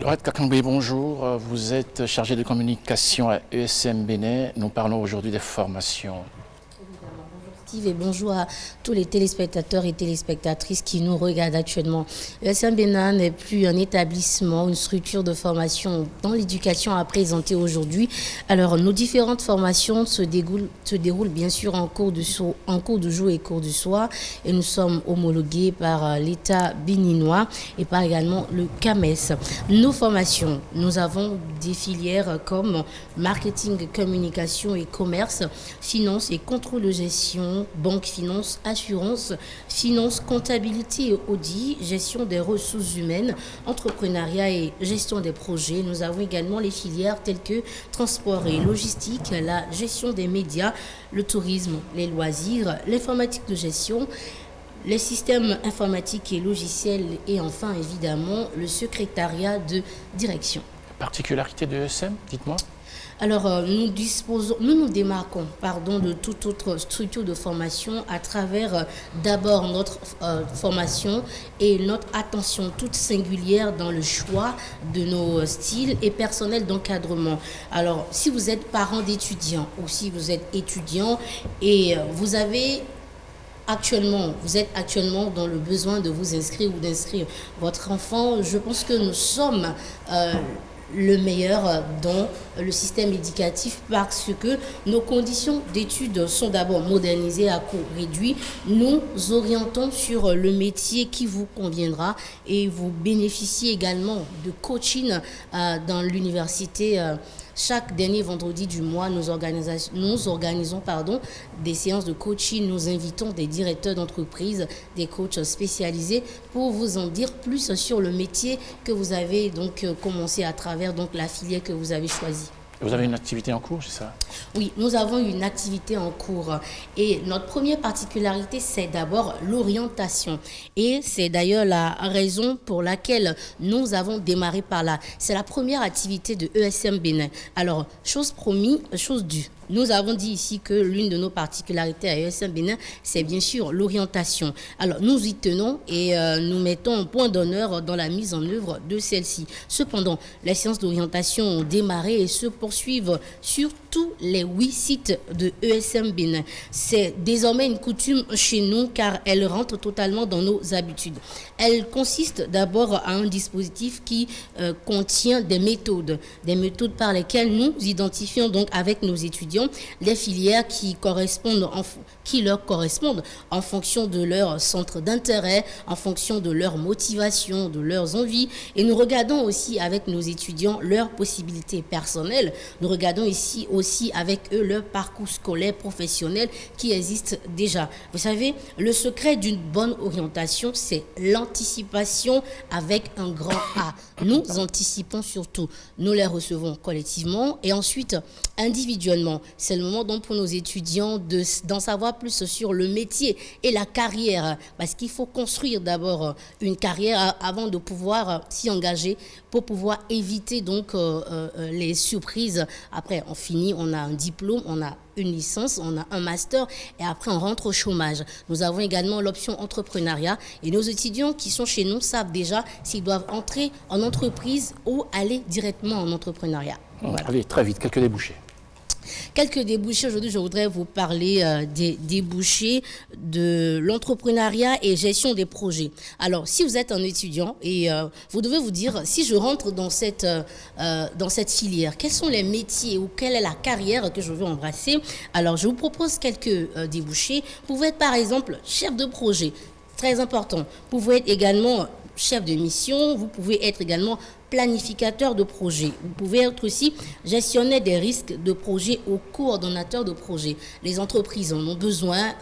Laurette Kakambé, bonjour. Vous êtes chargée de communication à ESM Bénin. Nous parlons aujourd'hui des formations. Et bonjour à tous les téléspectateurs et téléspectatrices qui nous regardent actuellement. ESM Bénin n'est plus un établissement, une structure de formation dans l'éducation à présenter aujourd'hui. Alors, nos différentes formations se déroulent bien sûr en cours de jour et cours du soir. Et nous sommes homologués par l'État béninois et par également le CAMES. Nos formations, nous avons des filières comme marketing, communication et commerce, finance et contrôle de gestion, banque, finance, assurance, finance, comptabilité et audit, gestion des ressources humaines, entrepreneuriat et gestion des projets. Nous avons également les filières telles que transport et logistique, la gestion des médias, le tourisme, les loisirs, l'informatique de gestion, les systèmes informatiques et logiciels et enfin évidemment le secrétariat de direction. Particularité de ESM, dites-moi. Alors, nous démarquons de toute autre structure de formation à travers d'abord notre formation et notre attention toute singulière dans le choix de nos styles et personnels d'encadrement. Alors, si vous êtes parent d'étudiants ou si vous êtes étudiant et vous êtes actuellement dans le besoin de vous inscrire ou d'inscrire votre enfant, je pense que nous sommes le meilleur dans le système éducatif parce que nos conditions d'études sont d'abord modernisées à coût réduit. Nous orientons sur le métier qui vous conviendra et vous bénéficiez également de coaching dans l'université. Chaque dernier vendredi du mois, nous organisons des séances de coaching. Nous invitons des directeurs d'entreprise, des coachs spécialisés pour vous en dire plus sur le métier que vous avez donc commencé à travers la filière que vous avez choisie. Vous avez une activité en cours, c'est ça? Oui, nous avons une activité en cours. Et notre première particularité, c'est d'abord l'orientation. Et c'est d'ailleurs la raison pour laquelle nous avons démarré par là. C'est la première activité de ESM Bénin. Alors, chose promise, chose due. Nous avons dit ici que l'une de nos particularités à ESM Bénin, c'est bien sûr l'orientation. Alors, nous y tenons et nous mettons un point d'honneur dans la mise en œuvre de celle-ci. Cependant, les séances d'orientation ont démarré et se poursuivent sur tous les 8 sites de ESM Bénin. C'est désormais une coutume chez nous car elle rentre totalement dans nos habitudes. Elle consiste d'abord à un dispositif qui contient des méthodes par lesquelles nous identifions donc avec nos étudiants les filières qui leur correspondent en fonction de leur centre d'intérêt, en fonction de leur motivation, de leurs envies. Et nous regardons aussi avec nos étudiants leurs possibilités personnelles. Nous regardons ici aussi avec eux leur parcours scolaire, professionnel qui existe déjà. Vous savez, le secret d'une bonne orientation, c'est l'anticipation avec un grand A. Nous anticipons surtout. Nous les recevons collectivement et ensuite individuellement. C'est le moment donc pour nos étudiants d'en savoir plus sur le métier et la carrière parce qu'il faut construire d'abord une carrière avant de pouvoir s'y engager pour pouvoir éviter donc les surprises. Après, on finit, on a un diplôme, on a une licence, on a un master et après on rentre au chômage. Nous avons également l'option entrepreneuriat et nos étudiants qui sont chez nous savent déjà s'ils doivent entrer en entreprise ou aller directement en entrepreneuriat. Voilà. Allez, très vite, quelques débouchés. Quelques débouchés. Aujourd'hui, je voudrais vous parler des débouchés de l'entrepreneuriat et gestion des projets. Alors, si vous êtes un étudiant et vous devez vous dire, si je rentre dans cette filière, quels sont les métiers ou quelle est la carrière que je veux embrasser? Alors, je vous propose quelques débouchés. Vous pouvez être par exemple chef de projet, très important. Vous pouvez être également chef de mission, vous pouvez être également planificateur de projet. Vous pouvez être aussi gestionnaire des risques de projet ou coordonnateur de projet. Les entreprises en ont besoin,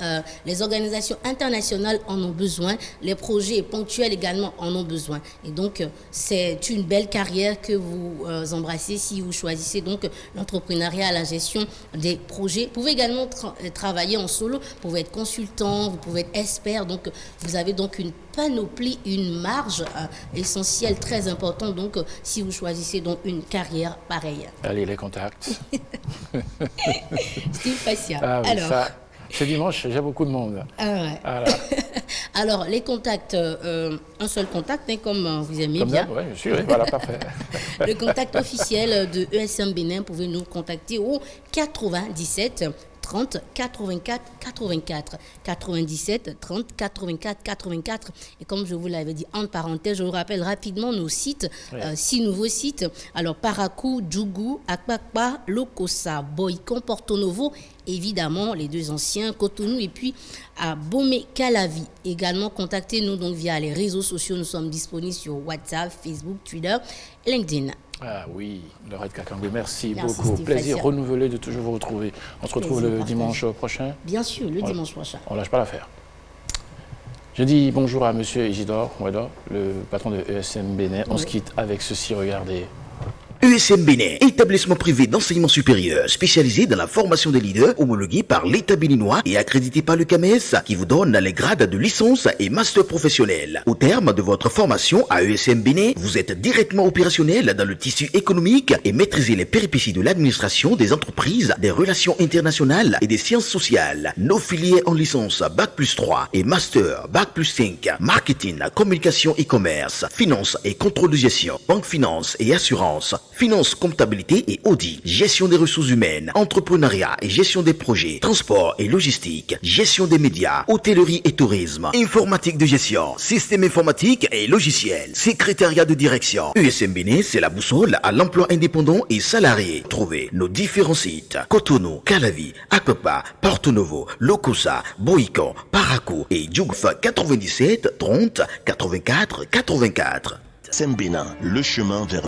les organisations internationales en ont besoin, les projets ponctuels également en ont besoin. Et donc, c'est une belle carrière que vous embrassez si vous choisissez donc l'entrepreneuriat à la gestion des projets. Vous pouvez également travailler en solo, vous pouvez être consultant, vous pouvez être expert. Donc, vous avez donc une panoplie, une marge essentielle très importante donc si vous choisissez donc une carrière pareille. Allez, les contacts. Steve Passia. Ah oui, alors, ça, C'est dimanche, j'ai beaucoup de monde. Ah ouais. Voilà. Alors, les contacts, un seul contact, hein, comme vous aimez Comme bien. oui, bien sûr, voilà, parfait. Le contact officiel de ESM Bénin, vous pouvez nous contacter au 97 30 84 84 97 30 84 84. Et comme je vous l'avais dit en parenthèse, je vous rappelle rapidement nos sites, Oui. 6 nouveaux sites. Alors Parakou, Djougou, Akpakpa, Lokossa, Boycon, Porto Novo, évidemment les deux anciens, Cotonou et puis à Bomé-Calavi. Également contactez-nous donc via les réseaux sociaux. Nous sommes disponibles sur WhatsApp, Facebook, Twitter, LinkedIn. Ah oui, Laurette Kakangoué, merci Merci, beaucoup. Steve Plaisir Facia. renouvelé de toujours vous retrouver. On se retrouve Plaisir le partagé. dimanche prochain. Bien sûr, le Voilà. dimanche prochain. On lâche pas l'affaire. Je dis bonjour à monsieur Isidore Oueda, le patron de ESM Bénin. On Oui. se quitte avec ceci, regardez. ESM Bénin, établissement privé d'enseignement supérieur spécialisé dans la formation des leaders, homologué par l'État béninois et accrédité par le CAMES, qui vous donne les grades de licence et master professionnel. Au terme de votre formation à ESM Bénin, vous êtes directement opérationnel dans le tissu économique et maîtrisez les péripéties de l'administration des entreprises, des relations internationales et des sciences sociales. Nos filières en licence Bac+3 et Master Bac+5, marketing, communication e-commerce, finance et contrôle de gestion, banque finance et assurance, finance, comptabilité et audit, gestion des ressources humaines, entrepreneuriat et gestion des projets, transport et logistique, gestion des médias, hôtellerie et tourisme, informatique de gestion, système informatique et logiciel, secrétariat de direction. ESM Bénin, c'est la boussole à l'emploi indépendant et salarié. Trouvez nos différents sites: Cotonou, Calavi, Akpakpa, Porto Novo, Lokossa, Boycon, Parakou et Djougfa 97 30 84 84. Sembena, le chemin vers